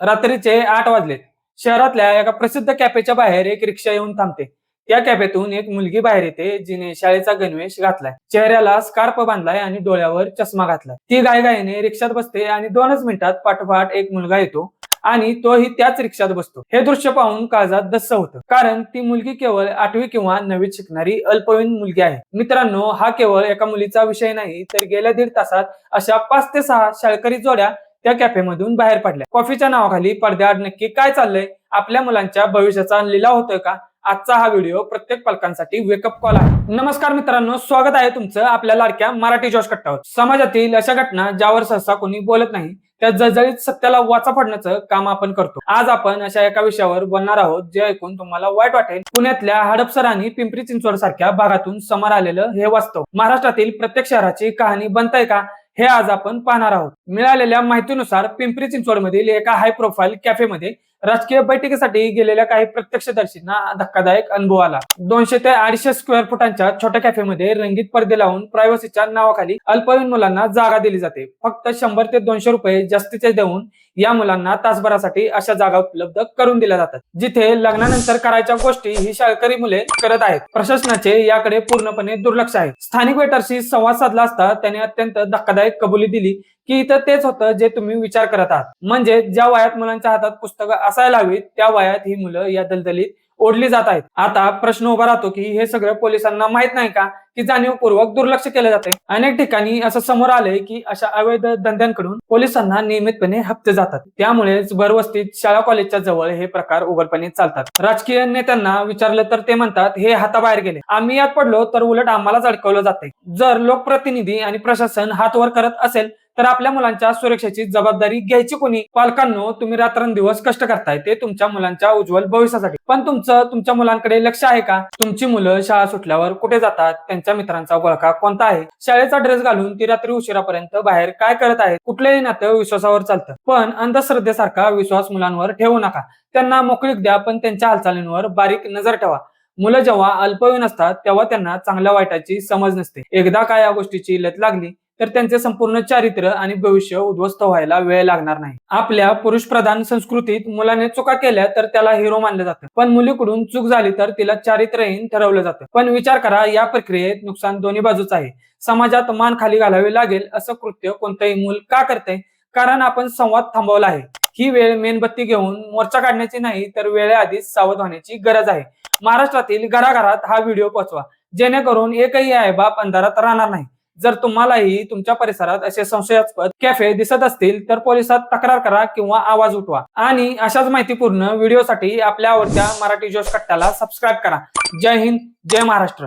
रात्रीचे 8 वाजलेत. शहरातल्या एका प्रसिद्ध कॅफेच्या बाहेर एक रिक्षा येऊन थांबते. त्या कॅफेतून एक मुलगी बाहेर येते, जिने शाळेचा गणवेश घातलाय, चेहऱ्याला स्कार्फ बांधलाय आणि डोळ्यावर चष्मा घातलाय. ती घाईघाईने रिक्षात बसते आणि 2च मिनिटात पाठोपाठ एक मुलगा येतो आणि तोही त्याच रिक्षात बसतो. हे दृश्य पाहून काळजात धस्स होतं, कारण ती मुलगी केवळ 8वी किंवा 9वीत शिकणारी अल्पवयीन मुलगी आहे. मित्रांनो, हा केवळ एका मुलीचा विषय नाही, तर गेल्या 1.5 तासात अशा 5 ते 6 शाळकरी जोड्या त्या कॅफेमधून बाहेर पडल्या. कॉफीच्या नावाखाली पडद्याआड नक्की काय चाललंय? आपल्या मुलांच्या भविष्याचा लिलाव होतोय का? आजचा हा व्हिडिओ प्रत्येक पालकांसाठी वेकअप कॉल आहे. नमस्कार मित्रांनो, स्वागत आहे तुमचं आपल्या लाडक्या मराठी जोश कट्टावर. समाजातील अशा घटना ज्यावर सहसा कोणी बोलत नाही, त्या जळजळीत सत्याला वाचा फोडण्याचं काम आपण करतो. आज आपण अशा एका विषयावर बोलणार आहोत, जे ऐकून तुम्हाला वाईट वाटेल. पुण्यातल्या हडपसर आणि पिंपरी चिंचवड सारख्या भागातून समोर आलेलं हे वास्तव. महाराष्ट्रातील प्रत्येक शहराची कहाणी बनताय का, हे आज आपण पाहणार आहोत. मिळालेल्या माहितीनुसार पिंपरी चिंचवड मधील एका हाय प्रोफाईल कॅफेमध्ये राजकीय बैठकीसाठी गेलेल्या काही प्रत्यक्षदर्शींना धक्कादायक अनुभव आला. 200 ते 250 स्क्वेअर फुटांच्या छोट्या कॅफेमध्ये रंगीत पडदे लावून प्रायव्हसीच्या नावाखाली अल्पवयीन मुलांना जागा दिली जाते. फक्त 100 ते 200 रुपये जास्तीचे देऊन या मुलांना तासभरासाठी अशा जागा उपलब्ध करून दिल्या जातात, जिथे लग्नानंतर करायच्या गोष्टी ही शाळकरी मुले करत आहेत. प्रशासनाचे याकडे पूर्णपणे दुर्लक्ष आहे. स्थानिक वेटरशी संवाद साधला असता त्याने अत्यंत धक्कादायक कबुली दिली की इथं तेच होतं जे तुम्ही विचार करत आहात. म्हणजे ज्या वयात मुलांच्या हातात पुस्तकं असायला हवीत, त्या वयात ही मुलं या दलदलीत ओढली जात आहेत. आता प्रश्न उभा राहतो की हे सगळं पोलिसांना माहित नाही का, की जाणीवपूर्वक दुर्लक्ष केलं जाते. अनेक ठिकाणी असं समोर आलंय की अशा अवैध धंद्यांकडून पोलिसांना नियमितपणे हप्ते जातात. त्यामुळेच भरवस्तीत शाळा कॉलेजच्या जवळ हे प्रकार उघडपणे चालतात. राजकीय नेत्यांना विचारलं तर ते म्हणतात हे हाताबाहेर गेले, आम्ही यात पडलो तर उलट आम्हालाच अडकवलं जाते. जर लोकप्रतिनिधी आणि प्रशासन हात वर करत असेल तर आपल्या मुलांच्या सुरक्षेची जबाबदारी घ्यायची कोणी? पालकांनो, तुम्ही रात्रंदिवस कष्ट करताय ते तुमच्या मुलांच्या उज्ज्वल भविष्यासाठी, पण तुमच्या मुलांकडे लक्ष आहे का? तुमची मुलं शाळा सुटल्यावर कुठे जातात? त्यांच्या मित्रांचा गोळका कोणता आहे? शाळेचा ड्रेस घालून ती रात्री उशिरापर्यंत बाहेर काय करत आहेत? कुठलेही नातं विश्वासावर चालतं, पण अंधश्रद्धेसारखा विश्वास मुलांवर ठेवू नका. त्यांना मोकळीक द्या, पण त्यांच्या हालचालींवर बारीक नजर ठेवा. मुलं जेव्हा अल्पवयीन असतात तेव्हा त्यांना चांगल्या वाईटाची समज नसते. एकदा का या गोष्टीची लत लागली तर त्यांचे संपूर्ण चारित्र्य आणि भविष्य उद्ध्वस्त व्हायला वेळ लागणार नाही. आपल्या पुरुष प्रधान संस्कृतीत मुलाने चुका केल्या तर त्याला हिरो मानलं जातं, पण मुलीकडून चूक झाली तर तिला चारित्र्यहीन ठरवलं जातं. पण विचार करा, या प्रक्रियेत नुकसान दोन्ही बाजूच आहे. समाजात मान खाली घालावी लागेल असं कृत्य कोणतंही मूल का करते? कारण आपण संवाद थांबवला आहे. ही वेळ मेणबत्ती घेऊन मोर्चा काढण्याची नाही, तर वेळेआधीच सावध होण्याची गरज आहे. महाराष्ट्रातील घराघरात हा व्हिडिओ पोहोचवा, जेणेकरून एकही आईबाप अंधारात राहणार नाही. जर तुम्हालाही तुमच्या परिसरात असे संशयास्पद कॅफे दिसत असतील तर पोलिसात तक्रार करा किंवा आवाज उठवा. आणि अशाच माहितीपूर्ण व्हिडिओसाठी आपल्या आवडत्या मराठी जोश कट्टाला सबस्क्राईब करा. जय हिंद, जय महाराष्ट्र.